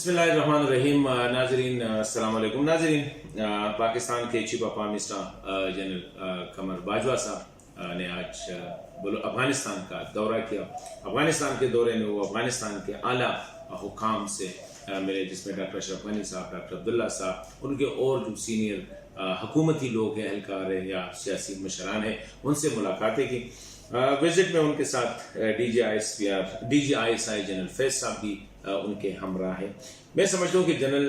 बिस्मिल्लाहिर्रहमानिर्रहीम। नाजरीन अस्सलाम वालेकुम। नाजरीन, पाकिस्तान के chief of army staff general Qamar Bajwa साहब ने आज अफगानिस्तान का दौरा किया। अफगानिस्तान के दौरे में वो अफगानिस्तान के आला हुकाम से मिले, जिसमें डॉक्टर अशरफ गनी साहब, डॉक्टर अब्दुल्ला साहब, उनके और जो सीनियर हुकूमती लोग हैं, एहलकार हैं या सियासी मशरान हैं, उनसे मुलाकातें की। विजिट में उनके साथ DGISI जनरल फैज साहब भी उनके हमरा है। मैं समझता हूँ कि जनरल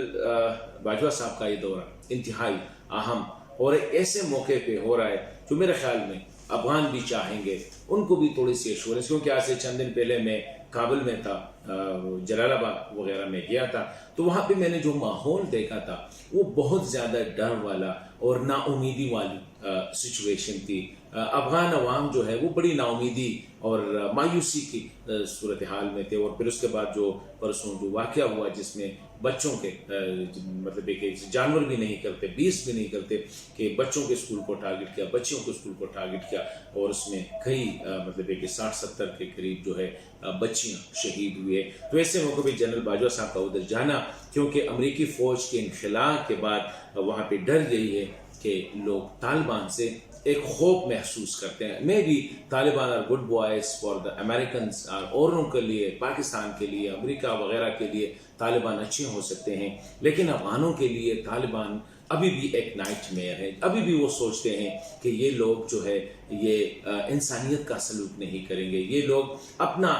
बाजवा साहब का ये दौरा इंतहाई अहम और ऐसे मौके पे हो रहा है जो मेरे ख्याल में अफगान भी चाहेंगे, उनको भी थोड़ी सी एश्योरेंस, क्योंकि आज से चंद दिन पहले मैं काबुल में था, जलालाबाद वगैरह में गया था, तो वहाँ पे मैंने जो माहौल देखा था वो बहुत ज़्यादा डर वाला और नाउमीदी वाली सिचुएशन थी। अफगान अवाम जो है वो बड़ी नाउमीदी और मायूसी की सूरत हाल में थे। और फिर उसके बाद जो परसों जो वाक़या हुआ, जिसमें बच्चों के मतलब एक जानवर भी नहीं करते, 20 भी नहीं करते, कि बच्चों के स्कूल को टारगेट किया, बच्चियों के स्कूल को टारगेट किया, और उसमें कई मतलब एक 60-70 के करीब जो है बच्चियां शहीद हुए। तो ऐसे मौके पर जनरल बाजवा साहब का उधर जाना, क्योंकि अमरीकी फ़ौज के इनखला के बाद वहाँ पर डर यही है कि लोग तालिबान से एक खौफ महसूस करते हैं। मे भी Taliban are good boys for the Americans, औरों के लिए, पाकिस्तान के लिए, अमेरिका वगैरह के लिए तालिबान अच्छे हो सकते हैं, लेकिन अफगानों के लिए तालिबान अभी भी एक नाइटमेयर है। अभी भी वो सोचते हैं कि ये लोग जो है ये इंसानियत का सलूक नहीं करेंगे, ये लोग अपना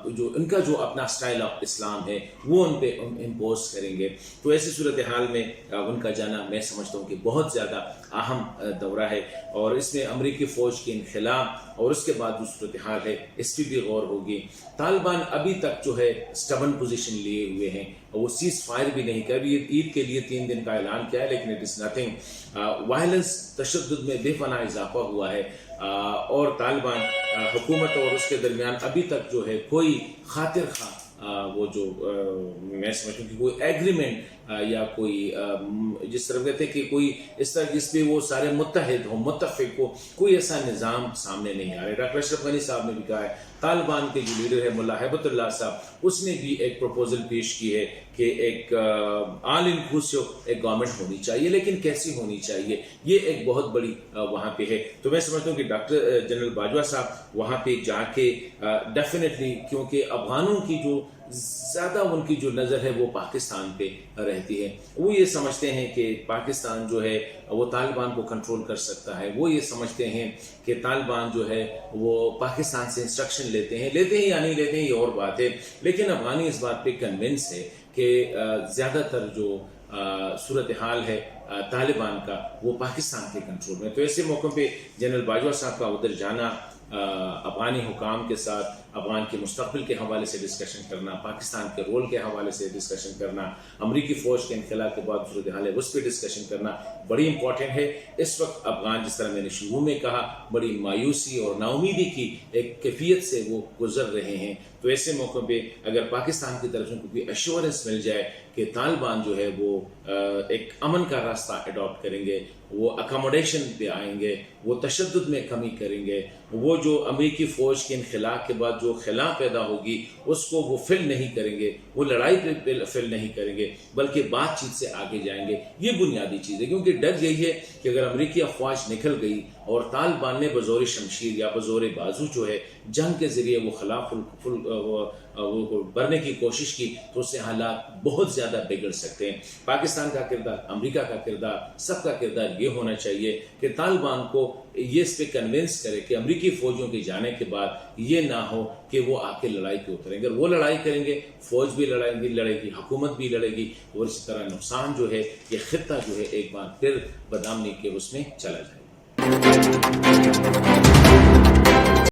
जो इनका जो अपना स्टाइल ऑफ इस्लाम है वो उन पे इम्पोज करेंगे। तो ऐसी सूरत हाल में उनका जाना मैं समझता हूँ कि बहुत ज़्यादा अहम दौरा है, और इसमें अमरीकी फ़ौज के इनखला और उसके बाद जो सूरत हाल है इस पर भी गौर होगी। तालिबान अभी तक जो है स्टबन पोजीशन लिए हुए हैं, वो सीज फायर भी नहीं किया। अभी ईद के लिए 3 दिन का ऐलान किया है, लेकिन इट इज़ नथिंग। वायलेंस, तशद्दुद में बेपनाह इजाफा हुआ है, और तालिबान हुकूमत और उसके दरमियान अभी तक जो है कोई खातिर खा वो जो मैं समझता हूँ कि कोई एग्रीमेंट या कोई जिस तरह कहते हैं कि कोई इस तरह जिसपे वो सारे मुत्तहिद हो, मुत्तफिक हो, कोई ऐसा निज़ाम सामने नहीं आ रहा है। डॉक्टर अशरफ गनी साहब ने भी कहा है, तालिबान के जो लीडर है मुल्ला हैबतुल्लाह साहब, उसने भी एक प्रपोजल पेश की है कि एक ऑल इंक्लूसिव एक गवर्नमेंट होनी चाहिए, लेकिन कैसी होनी चाहिए, ये एक बहुत बड़ी वहाँ पे है। तो मैं समझता हूँ कि डॉक्टर जनरल बाजवा साहब वहाँ पे जाके डेफिनेटली, क्योंकि अफगानों की जो ज़्यादा उनकी जो नज़र है वो पाकिस्तान पे रहती है, वो ये समझते हैं कि पाकिस्तान जो है वो तालिबान को कंट्रोल कर सकता है, वो ये समझते हैं कि तालिबान जो है वो पाकिस्तान से इंस्ट्रक्शन लेते हैं या नहीं लेते हैं ये और बात है, लेकिन अफगानी इस बात पे कन्विंस है कि ज़्यादातर जो सूरत हाल है तालिबान का वो पाकिस्तान के कंट्रोल में। तो ऐसे मौक़ों पे जनरल बाजवा साहब का उधर जाना, अफगानी हुकाम के साथ अफगान के मुस्तक़बिल के हवाले से डिस्कशन करना, पाकिस्तान के रोल के हवाले से डिस्कशन करना, अमरीकी फ़ौज के इनखला के बाद सूरत हाल है उस पर डिस्कशन करना बड़ी इंपॉर्टेंट है। इस वक्त अफगान, जिस तरह मैंने शुरू में कहा, बड़ी मायूसी और नाउमीदी की एक कैफियत से वो गुजर रहे हैं। तो ऐसे मौक़ों पे अगर पाकिस्तान की तरफ से उनको कोई एश्योरेंस मिल जाए कि तालिबान जो है वो एक अमन का रास्ता अडॉप्ट करेंगे, वो अकोमोडेशन पे आएंगे, वो तशद्दुद में कमी करेंगे, वो जो अमरीकी फ़ौज के इनखला के बाद जो खिला पैदा होगी उसको वो फिल नहीं करेंगे, वो लड़ाई पे फिल नहीं करेंगे, बल्कि बातचीत से आगे जाएंगे। ये बुनियादी चीज़ है, क्योंकि डर यही है कि अगर अमरीकी अफवाज निकल गई और तालिबान ने बज़ोर शमशीर या बज़ोर बाजू जो है जंग के ज़रिए वो खिलाफ वो भरने की कोशिश की, तो उससे हालात बहुत ज़्यादा बिगड़ सकते हैं। पाकिस्तान का किरदार, अमेरिका का किरदार, सबका किरदार ये होना चाहिए कि तालिबान को ये इस पर कन्विंस करे कि अमरीकी फ़ौजों के जाने के बाद ये ना हो कि वो आके लड़ाई पे उतरेंगे। अगर वो लड़ाई करेंगे, फ़ौज भी लड़ेगी, हुकूमत भी लड़ेगी, और इसी तरह नुकसान जो है ये खित्ता जो है एक बार फिर बदनामी के उसमें चला जाएगा।